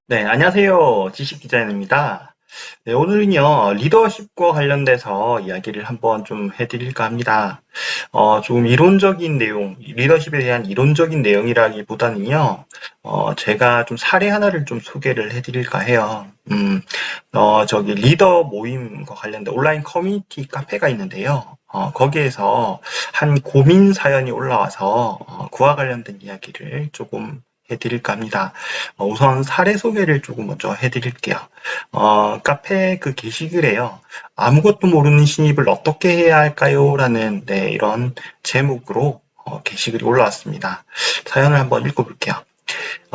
네, 안녕하세요. 지식 디자이너입니다. 네, 오늘은요, 리더십과 관련돼서 이야기를 한번 좀 해드릴까 합니다. 좀 이론적인 내용, 리더십에 대한 이론적인 내용이라기보다는요, 제가 좀 사례 하나를 좀 소개를 해드릴까 해요. 저기 리더 모임과 관련된 온라인 커뮤니티 카페가 있는데요. 거기에서 한 고민 사연이 올라와서 그와 관련된 이야기를 조금 해드릴까 합니다. 우선 사례 소개를 조금 먼저 해드릴게요. 카페 그 게시글에요. 아무것도 모르는 신입을 어떻게 해야 할까요? 라는 네, 이런 제목으로 게시글이 올라왔습니다. 사연을 한번 읽어볼게요.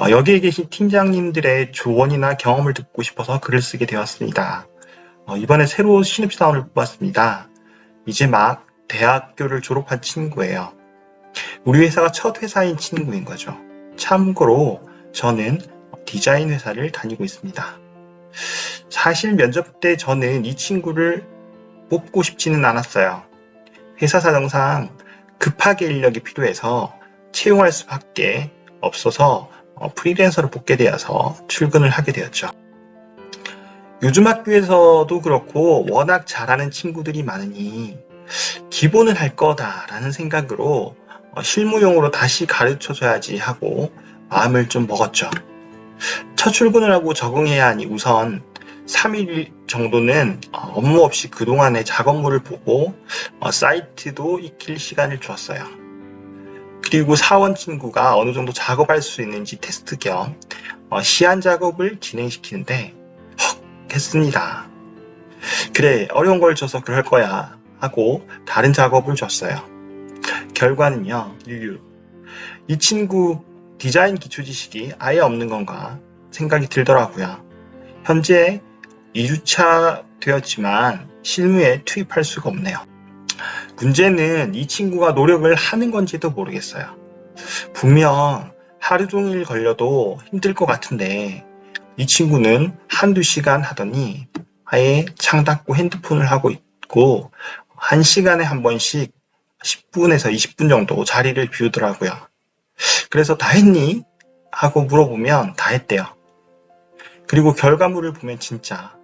여기에 계신 팀장님들의 조언이나 경험을 듣고 싶어서 글을 쓰게 되었습니다. 이번에 새로 신입사원을 뽑았습니다. 이제 막 대학교를 졸업한 친구예요. 우리 회사가 첫 회사인 친구인 거죠. 참고로 저는 디자인 회사를 다니고 있습니다. 사실 면접 때 저는 이 친구를 뽑고 싶지는 않았어요. 회사 사정상 급하게 인력이 필요해서 채용할 수밖에 없어서 프리랜서를 뽑게 되어서 출근을 하게 되었죠. 요즘 학교에서도 그렇고 워낙 잘하는 친구들이 많으니 기본은 할 거다라는 생각으로 실무용으로 다시 가르쳐줘야지 하고 마음을 좀 먹었죠. 첫 출근을 하고 적응해야 하니 우선 3일 정도는 업무 없이 그동안의 작업물을 보고 사이트도 익힐 시간을 주었어요. 그리고 사원 친구가 어느 정도 작업할 수 있는지 테스트 겸 시안 작업을 진행시키는데 헉 했습니다. 그래, 어려운 걸 줘서 그럴 거야 하고 다른 작업을 줬어요. 결과는요, 유유. 이 친구 디자인 기초 지식이 아예 없는 건가 생각이 들더라고요. 현재 2주차 되었지만 실무에 투입할 수가 없네요. 문제는 이 친구가 노력을 하는 건지도 모르겠어요. 분명 하루 종일 걸려도 힘들 것 같은데 이 친구는 한두 시간 하더니 아예 창 닫고 핸드폰을 하고 있고 1시간에 한 번씩 10분에서 20분 정도 자리를 비우더라고요. 그래서 다 했니? 하고 물어보면 다 했대요. 그리고 결과물을 보면 진짜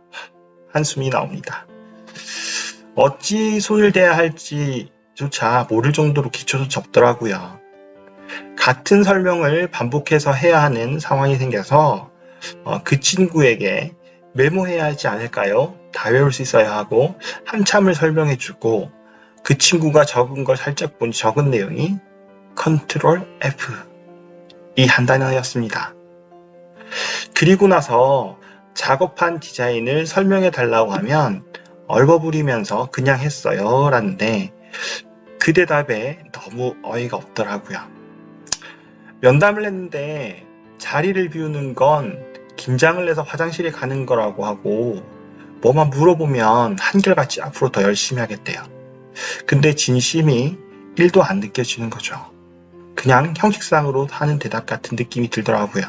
한숨이 나옵니다. 어찌 손을 대야 할지조차 모를 정도로 기초도 적더라고요. 같은 설명을 반복해서 해야 하는 상황이 생겨서 그 친구에게 메모해야 하지 않을까요? 다 외울 수 있어야 하고 한참을 설명해주고 그 친구가 적은 걸 살짝 보니 적은 내용이 컨트롤 F 이 한 단어였습니다. 그리고 나서 작업한 디자인을 설명해 달라고 하면 얼버무리면서 그냥 했어요 라는데 그 대답에 너무 어이가 없더라고요. 면담을 했는데 자리를 비우는 건 긴장을 내서 화장실에 가는 거라고 하고 뭐만 물어보면 한결같이 앞으로 더 열심히 하겠대요. 근데 진심이 1도 안 느껴지는 거죠. 그냥 형식상으로 하는 대답 같은 느낌이 들더라고요.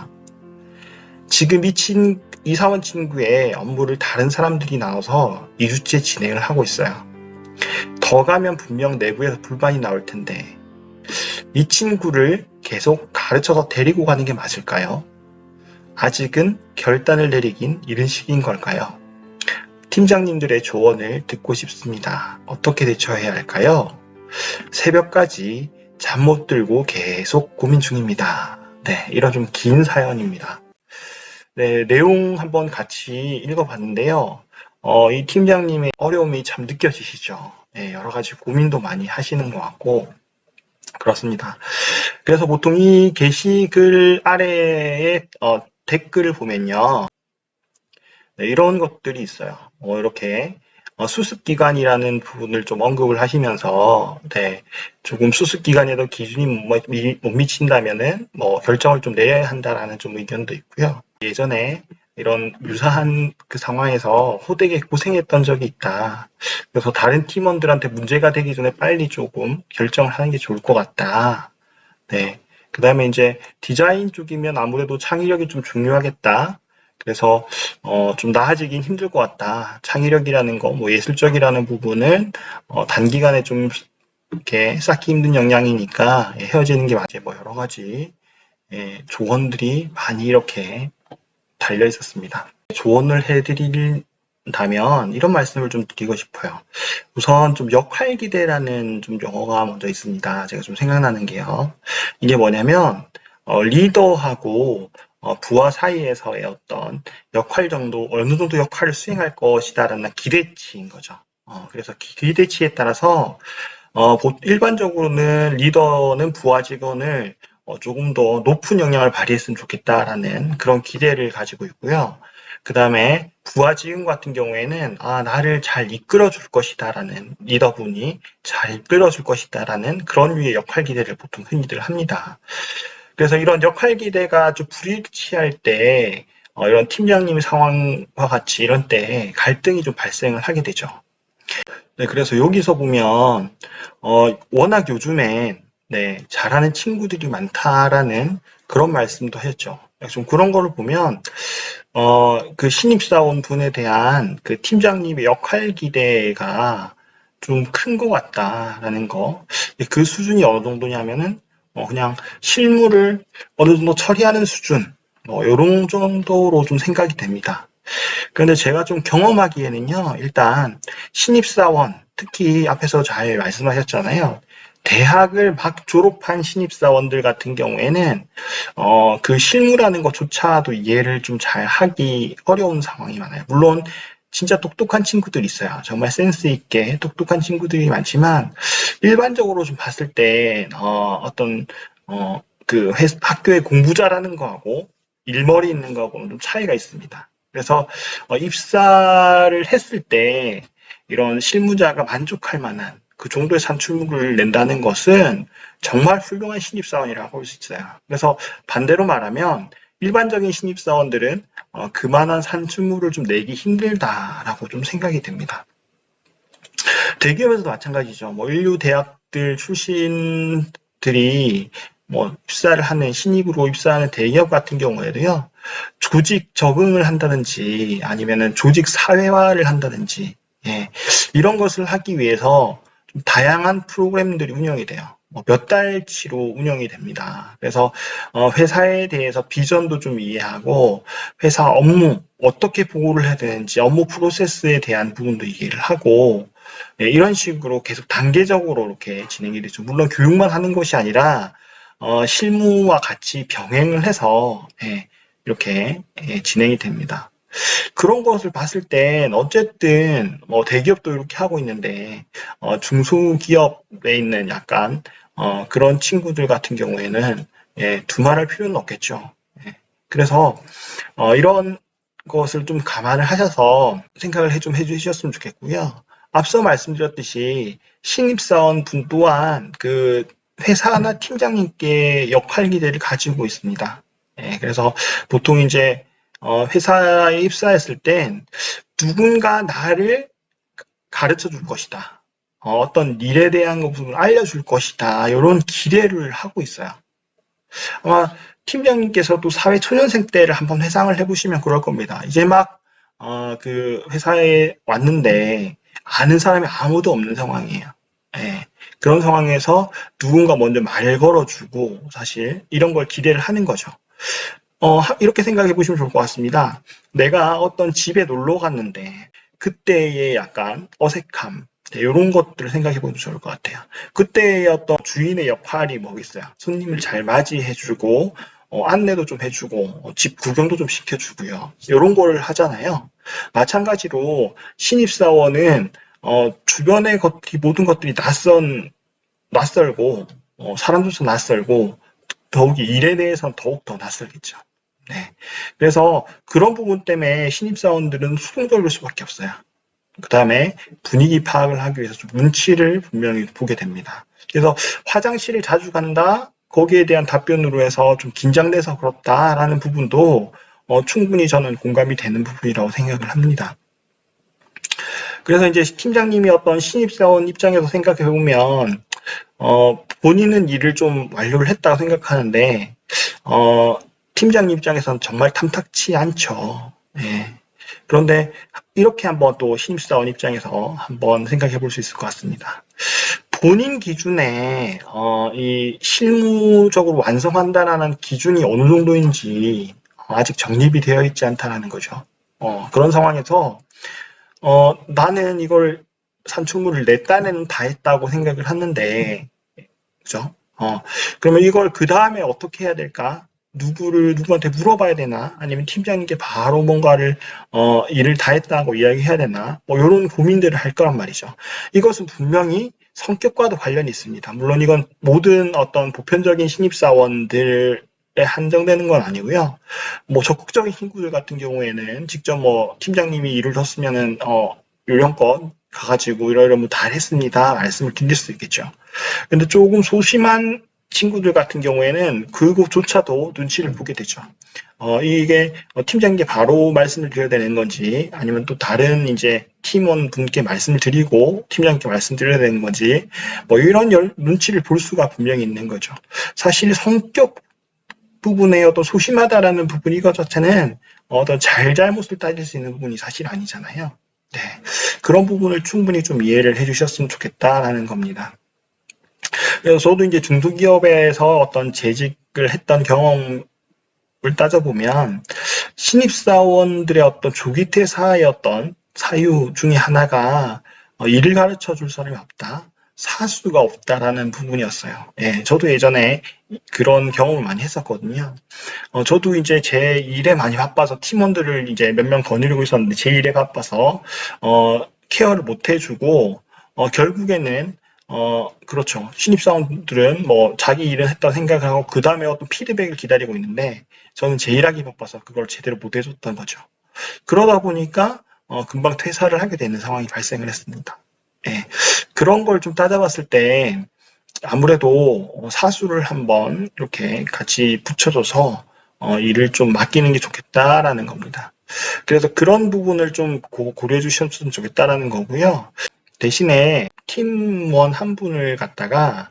지금 이 사원 친구의 업무를 다른 사람들이 나눠서 2주째 진행을 하고 있어요. 더 가면 분명 내부에서 불만이 나올 텐데 이 친구를 계속 가르쳐서 데리고 가는 게 맞을까요? 아직은 결단을 내리긴 이른 시기인 걸까요? 팀장님들의 조언을 듣고 싶습니다. 어떻게 대처해야 할까요? 새벽까지 잠 못 들고 계속 고민 중입니다. 네, 이런 좀 긴 사연입니다. 네, 내용 한번 같이 읽어봤는데요. 이 팀장님의 어려움이 참 느껴지시죠? 네, 여러 가지 고민도 많이 하시는 것 같고, 그렇습니다. 그래서 보통 이 게시글 아래에 댓글을 보면요. 네, 이런 것들이 있어요. 이렇게 수습기간이라는 부분을 좀 언급을 하시면서 네, 조금 수습기간에도 기준이 못 미친다면은 뭐 결정을 좀 내려야 한다라는 좀 의견도 있고요. 예전에 이런 유사한 그 상황에서 호되게 고생했던 적이 있다. 그래서 다른 팀원들한테 문제가 되기 전에 빨리 조금 결정을 하는 게 좋을 것 같다. 네. 그 다음에 이제 디자인 쪽이면 아무래도 창의력이 좀 중요하겠다. 그래서 좀 나아지긴 힘들 것 같다. 창의력이라는 거, 뭐 예술적이라는 부분은 단기간에 좀 이렇게 쌓기 힘든 역량이니까 헤어지는 게 맞지. 뭐 여러 가지 조언들이 많이 이렇게 달려 있었습니다. 조언을 해드린다면 이런 말씀을 좀 드리고 싶어요. 우선 좀 역할 기대라는 좀 용어가 먼저 있습니다. 제가 좀 생각나는 게요. 이게 뭐냐면 리더하고 부하 사이에서의 어떤 역할 정도, 어느 정도 역할을 수행할 것이다라는 기대치인 거죠. 그래서 기대치에 따라서 일반적으로는 리더는 부하 직원을 조금 더 높은 역량을 발휘했으면 좋겠다라는 그런 기대를 가지고 있고요. 그 다음에 부하 직원 같은 경우에는 나를 잘 이끌어 줄 것이다라는 리더분이 잘 이끌어 줄 것이다라는 그런 류의 역할 기대를 보통 흔히들 합니다. 그래서 이런 역할 기대가 좀 불일치할 때 이런 팀장님 상황과 같이 이런 때 갈등이 좀 발생을 하게 되죠. 네, 그래서 여기서 보면 워낙 요즘엔 네, 잘하는 친구들이 많다라는 그런 말씀도 하셨죠. 좀 그런 거를 보면 그 신입사원 분에 대한 그 팀장님의 역할 기대가 좀 큰 것 같다라는 거. 그 수준이 어느 정도냐면은 그냥 실무를 어느 정도 처리하는 수준, 요런 정도로 좀 생각이 됩니다. 그런데 제가 좀 경험하기에는요, 일단 신입사원, 특히 앞에서 잘 말씀하셨잖아요. 대학을 막 졸업한 신입사원들 같은 경우에는 그 실무라는 것조차도 이해를 좀 잘 하기 어려운 상황이 많아요. 물론 진짜 똑똑한 친구들 있어요. 정말 센스 있게 똑똑한 친구들이 많지만 일반적으로 좀 봤을 때 어떤 그 학교에 공부 잘하는 거하고 일머리 있는 거하고는 좀 차이가 있습니다. 그래서 입사를 했을 때 이런 실무자가 만족할 만한 그 정도의 산출물을 낸다는 것은 정말 훌륭한 신입사원이라고 할 수 있어요. 그래서 반대로 말하면 일반적인 신입사원들은 그만한 산출물을 좀 내기 힘들다라고 좀 생각이 됩니다. 대기업에서도 마찬가지죠. 뭐 인류 대학들 출신들이 뭐 입사를 하는 신입으로 입사하는 대기업 같은 경우에도요. 조직 적응을 한다든지 아니면은 조직 사회화를 한다든지 예, 이런 것을 하기 위해서 좀 다양한 프로그램들이 운영이 돼요. 몇 달치로 운영이 됩니다. 그래서 회사에 대해서 비전도 좀 이해하고 회사 업무 어떻게 보고를 해야 되는지 업무 프로세스에 대한 부분도 이해를 하고 예, 이런 식으로 계속 단계적으로 이렇게 진행이 되죠. 물론 교육만 하는 것이 아니라 실무와 같이 병행을 해서 예, 이렇게 예, 진행이 됩니다. 그런 것을 봤을 땐 어쨌든 대기업도 이렇게 하고 있는데 중소기업에 있는 약간 그런 친구들 같은 경우에는 예, 두말할 필요는 없겠죠. 예. 그래서 이런 것을 좀 감안을 하셔서 생각을 좀 해주셨으면 좋겠고요. 앞서 말씀드렸듯이 신입사원 분 또한 그 회사나 팀장님께 역할 기대를 가지고 있습니다. 예, 그래서 보통 이제 회사에 입사했을 땐 누군가 나를 가르쳐 줄 것이다. 어떤 일에 대한 부분을 알려줄 것이다. 이런 기대를 하고 있어요. 아마 팀장님께서도 사회 초년생 때를 한번 회상을 해보시면 그럴 겁니다. 이제 막, 그 회사에 왔는데 아는 사람이 아무도 없는 상황이에요. 예. 그런 상황에서 누군가 먼저 말 걸어주고 사실 이런 걸 기대를 하는 거죠. 이렇게 생각해 보시면 좋을 것 같습니다. 내가 어떤 집에 놀러 갔는데 그때의 약간 어색함, 이런 것들을 생각해 보면 좋을 것 같아요. 그때의 어떤 주인의 역할이 뭐겠어요? 손님을 잘 맞이해주고, 안내도 좀 해주고, 집 구경도 좀 시켜주고요. 이런 걸 하잖아요. 마찬가지로 신입사원은 주변의 모든 것들이 낯설고, 사람들도 낯설고, 더욱이 일에 대해서는 더욱 더 낯설겠죠. 네. 그래서 그런 부분 때문에 신입사원들은 수동적일 수밖에 없어요. 그 다음에 분위기 파악을 하기 위해서 좀 눈치를 분명히 보게 됩니다. 그래서 화장실을 자주 간다? 거기에 대한 답변으로 해서 좀 긴장돼서 그렇다라는 부분도 충분히 저는 공감이 되는 부분이라고 생각을 합니다. 그래서 이제 팀장님이 어떤 신입사원 입장에서 생각해 보면 본인은 일을 좀 완료를 했다고 생각하는데 팀장님 입장에서는 정말 탐탁치 않죠. 예. 그런데 이렇게 한번 또 신입사원 입장에서 한번 생각해 볼 수 있을 것 같습니다. 본인 기준에 이 실무적으로 완성한다라는 기준이 어느 정도인지 아직 정립이 되어 있지 않다라는 거죠. 그런 상황에서 나는 이걸 산출물을 내 딴에는 다 했다고 생각을 하는데, 그죠? 그러면 이걸 그 다음에 어떻게 해야 될까? 누구한테 물어봐야 되나? 아니면 팀장님께 바로 뭔가를, 일을 다 했다고 이야기해야 되나? 뭐, 이런 고민들을 할 거란 말이죠. 이것은 분명히 성격과도 관련이 있습니다. 물론 이건 모든 어떤 보편적인 신입사원들에 한정되는 건 아니고요. 뭐, 적극적인 친구들 같은 경우에는 직접 뭐, 팀장님이 일을 줬으면은, 요령껏 가가지고 이러이러면 다 했습니다. 말씀을 드릴 수 있겠죠. 근데 조금 소심한 친구들 같은 경우에는 그것조차도 눈치를 보게 되죠. 이게 팀장님께 바로 말씀을 드려야 되는 건지 아니면 또 다른 이제 팀원 분께 말씀을 드리고 팀장님께 말씀드려야 되는 건지 뭐 이런 눈치를 볼 수가 분명히 있는 거죠. 사실 성격 부분에 어떤 소심하다라는 부분 이것 자체는 어떤 잘잘못을 따질 수 있는 부분이 사실 아니잖아요. 네. 그런 부분을 충분히 좀 이해를 해주셨으면 좋겠다라는 겁니다. 그래서 저도 이제 중소기업에서 어떤 재직을 했던 경험을 따져보면 신입사원들의 어떤 조기 퇴사의 어떤 사유 중에 하나가 일을 가르쳐 줄 사람이 없다. 사수가 없다라는 부분이었어요. 예, 저도 예전에 그런 경험을 많이 했었거든요. 저도 이제 제 일에 많이 바빠서 팀원들을 이제 몇 명 거느리고 있었는데 제 일에 바빠서 케어를 못 해주고 결국에는 그렇죠. 신입사원들은 뭐 자기 일을 했다고 생각을 하고 그 다음에 어떤 피드백을 기다리고 있는데 저는 제 일하기 바빠서 그걸 제대로 못 해줬던 거죠. 그러다 보니까 금방 퇴사를 하게 되는 상황이 발생을 했습니다. 예. 그런 걸 좀 따져봤을 때 아무래도 사수를 한번 이렇게 같이 붙여줘서 일을 좀 맡기는 게 좋겠다라는 겁니다. 그래서 그런 부분을 좀 고려해 주셨으면 좋겠다라는 거고요. 대신에 팀원 한 분을 갖다가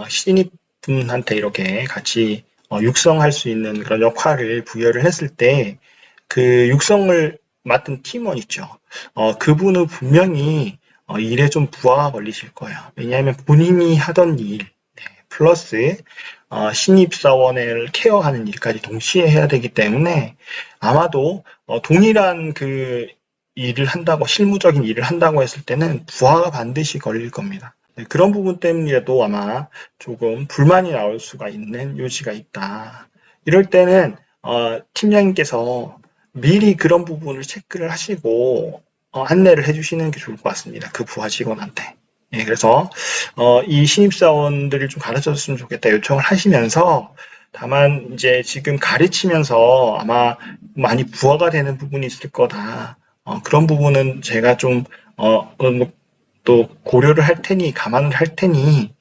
신입 분한테 이렇게 같이 육성할 수 있는 그런 역할을 부여를 했을 때 그 육성을 맡은 팀원 있죠. 그분은 분명히 일에 좀 부하가 걸리실 거예요. 왜냐하면 본인이 하던 일 네, 플러스 신입사원을 케어하는 일까지 동시에 해야 되기 때문에 아마도 동일한 그 일을 한다고 실무적인 일을 한다고 했을 때는 부하가 반드시 걸릴 겁니다. 네, 그런 부분 때문이라도 아마 조금 불만이 나올 수가 있는 요지가 있다. 이럴 때는 팀장님께서 미리 그런 부분을 체크를 하시고 안내를 해주시는 게 좋을 것 같습니다. 그 부하 직원한테. 예, 그래서 이 신입사원들을 좀 가르쳐줬으면 좋겠다 요청을 하시면서 다만 이제 지금 가르치면서 아마 많이 부하가 되는 부분이 있을 거다. 그런 부분은 제가 좀 또 고려를 할 테니 감안을 할 테니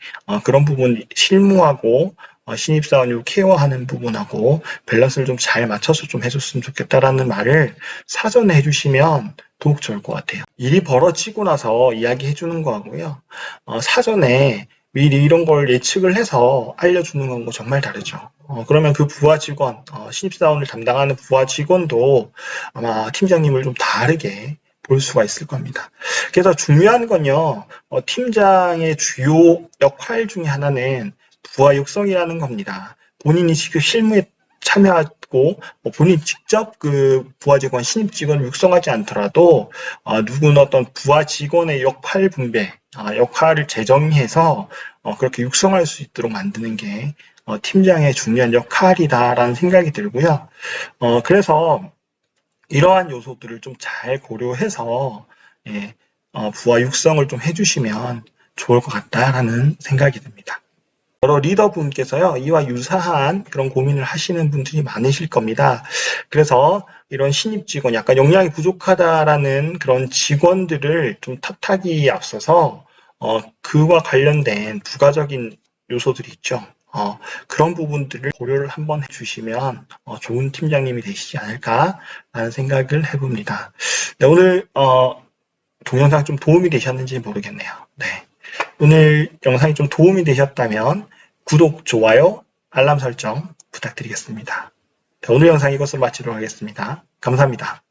그런 부분 실무하고 신입사원을 케어하는 부분하고 밸런스를 좀 잘 맞춰서 좀 해줬으면 좋겠다라는 말을 사전에 해주시면 더욱 좋을 것 같아요. 일이 벌어지고 나서 이야기해 주는 거하고요. 사전에 미리 이런 걸 예측을 해서 알려주는 거하고 정말 다르죠. 그러면 그 부하 직원, 신입사원을 담당하는 부하 직원도 아마 팀장님을 좀 다르게 볼 수가 있을 겁니다. 그래서 중요한 건요, 팀장의 주요 역할 중에 하나는 부하 육성이라는 겁니다. 본인이 지금 실무에 참여하고 본인 직접 그 부하 직원, 신입 직원을 육성하지 않더라도 누군 어떤 부하 직원의 역할 분배, 역할을 재정의해서 그렇게 육성할 수 있도록 만드는 게 팀장의 중요한 역할이다라는 생각이 들고요. 그래서 이러한 요소들을 좀 잘 고려해서 예, 부하 육성을 좀 해주시면 좋을 것 같다라는 생각이 듭니다. 여러 리더분께서요, 이와 유사한 그런 고민을 하시는 분들이 많으실 겁니다. 그래서 이런 신입 직원, 약간 역량이 부족하다라는 그런 직원들을 좀 탓하기에 앞서서, 그와 관련된 부가적인 요소들이 있죠. 그런 부분들을 고려를 한번 해주시면 좋은 팀장님이 되시지 않을까라는 생각을 해봅니다. 네, 오늘 동영상 좀 도움이 되셨는지 모르겠네요. 네. 오늘 영상이 좀 도움이 되셨다면 구독, 좋아요, 알람 설정 부탁드리겠습니다. 네, 오늘 영상 이것으로 마치도록 하겠습니다. 감사합니다.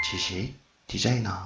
지식 디자이너